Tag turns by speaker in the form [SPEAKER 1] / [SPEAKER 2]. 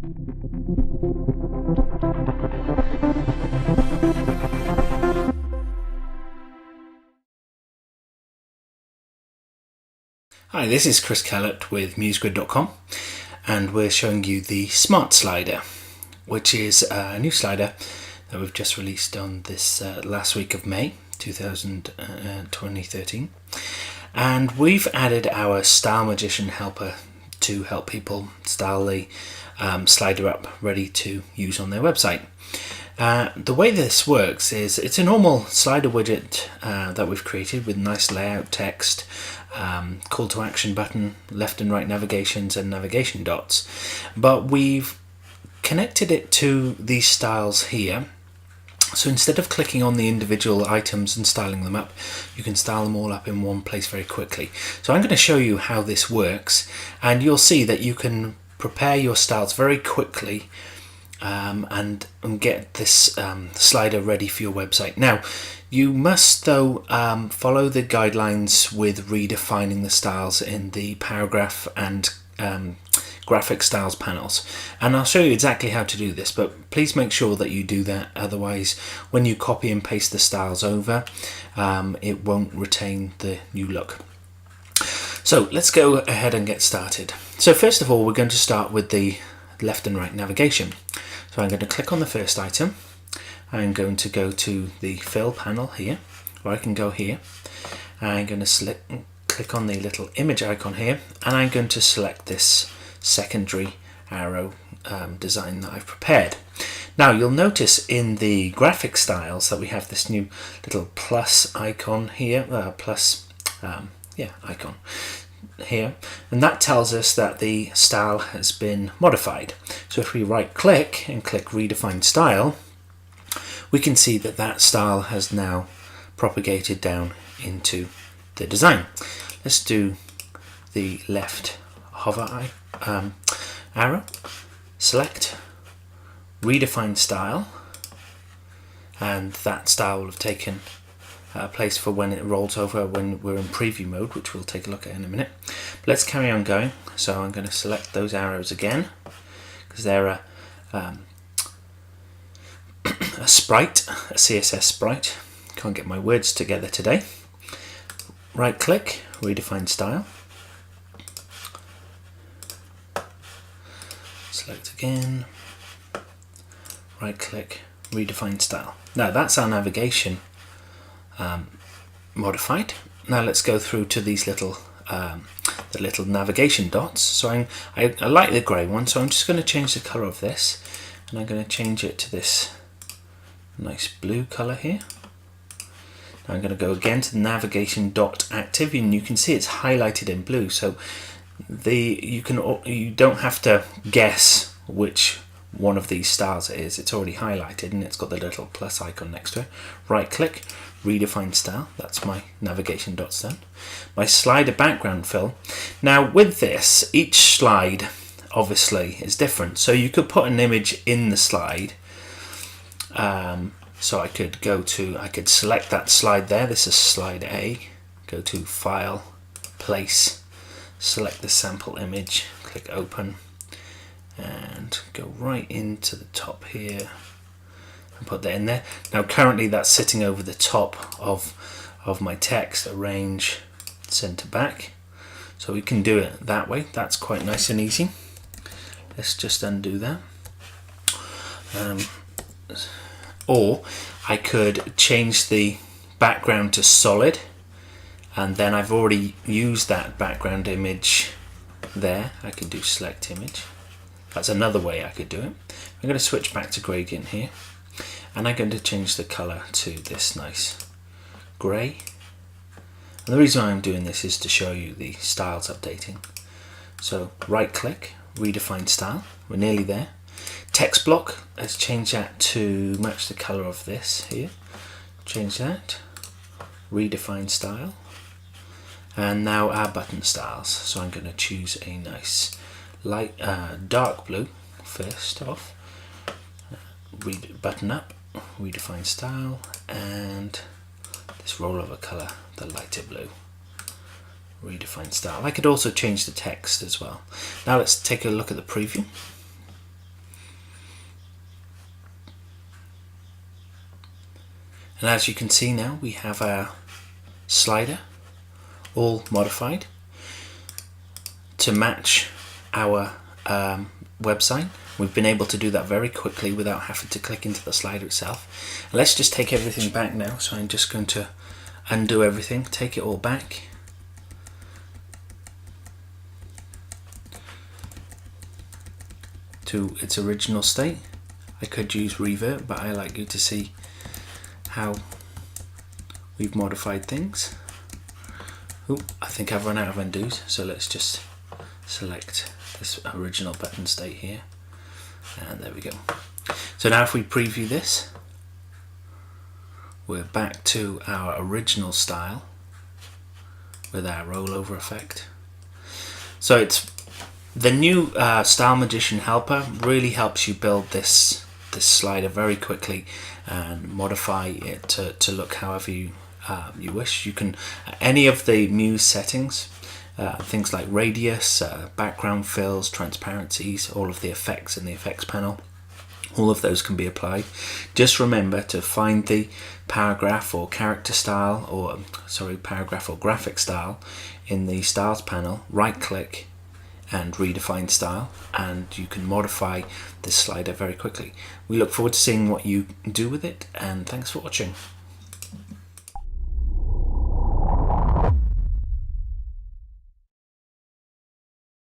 [SPEAKER 1] Hi, this is Chris Kellett with musegrid.com, and we're showing you the Smart Slider, which is a new slider that we've just released on this last week of May 2013. And we've added our Style Magician helper to help people style the slider up ready to use on their website. The way this works is it's a normal slider widget that we've created with nice layout text, call to action button, left and right navigations and navigation dots, but we've connected it to these styles here. So instead of clicking on the individual items and styling them up, you can style them all up in one place very quickly. So I'm going to show you how this works, and you'll see that you can prepare your styles very quickly and get this slider ready for your website. Now, you must though follow the guidelines with redefining the styles in the paragraph and graphic styles panels, and I'll show you exactly how to do this, but please make sure that you do that, otherwise when you copy and paste the styles over, it won't retain the new look. So let's go ahead and get started. So first of all, we're going to start with the left and right navigation. So I'm going to click on the first item. I'm going to go to the fill panel here, or I can go here. I'm going to click on the little image icon here, and I'm going to select this secondary arrow design that I've prepared. Now you'll notice in the graphic styles that we have this new little plus icon here, icon here, and that tells us that the style has been modified. So if we right click and click redefine style, we can see that that style has now propagated down into the design. Let's do the left hover arrow, select, redefine style, and that style will have taken place for when it rolls over when we're in preview mode, which we'll take a look at in a minute. But let's carry on going. So I'm going to select those arrows again, because they're a sprite, a CSS sprite. Can't get my words together today. Right click, redefine style. Select again, right click, redefine style. Now that's our navigation modified. Now let's go through to these little the little navigation dots. So I like the grey one, so I'm just going to change the colour of this, and I'm going to change it to this nice blue colour here. Now I'm going to go again to the navigation dot active, and you can see it's highlighted in blue. So you don't have to guess which one of these styles it is. It's already highlighted and it's got the little plus icon next to it. Right click, redefine style. That's my navigation dots done. My slider background fill. Now with this, each slide obviously is different, so you could put an image in the slide. So I could select that slide there. This is slide A. Go to File, Place, select the sample image, click Open, and go right into the top here and put that in there. Now currently that's sitting over the top of my text, arrange center back. So we can do it that way. That's quite nice and easy. Let's just undo that. Or I could change the background to solid, and then I've already used that background image there. I could do select image. That's another way I could do it. I'm going to switch back to gradient here, and I'm going to change the color to this nice gray. And the reason I'm doing this is to show you the styles updating. So right click, redefine style. We're nearly there. Text block, let's change that to match the color of this here. Change that, redefine style. And now our button styles. So I'm going to choose a nice light dark blue first off. Button up, redefine style, and this rollover color, the lighter blue. Redefine style. I could also change the text as well. Now let's take a look at the preview. And as you can see now, we have our slider all modified to match our website. We've been able to do that very quickly without having to click into the slider itself. And let's just take everything back now. So I'm just going to undo everything, take it all back. To its original state. I could use revert, but I like you to see how we've modified things. Oh, I think I've run out of undos, so let's just select this original button state here, and there we go. So now if we preview this, we're back to our original style with our rollover effect. So it's the new Style Magician helper really helps you build this slider very quickly and modify it to look however you wish. You can any of the Muse settings, things like radius, background fills, transparencies, all of the effects in the effects panel, all of those can be applied. Just remember to find the paragraph or character style, or sorry, paragraph or graphic style in the styles panel, right click and redefine style, and you can modify this slider very quickly. We look forward to seeing what you do with it, and thanks for watching.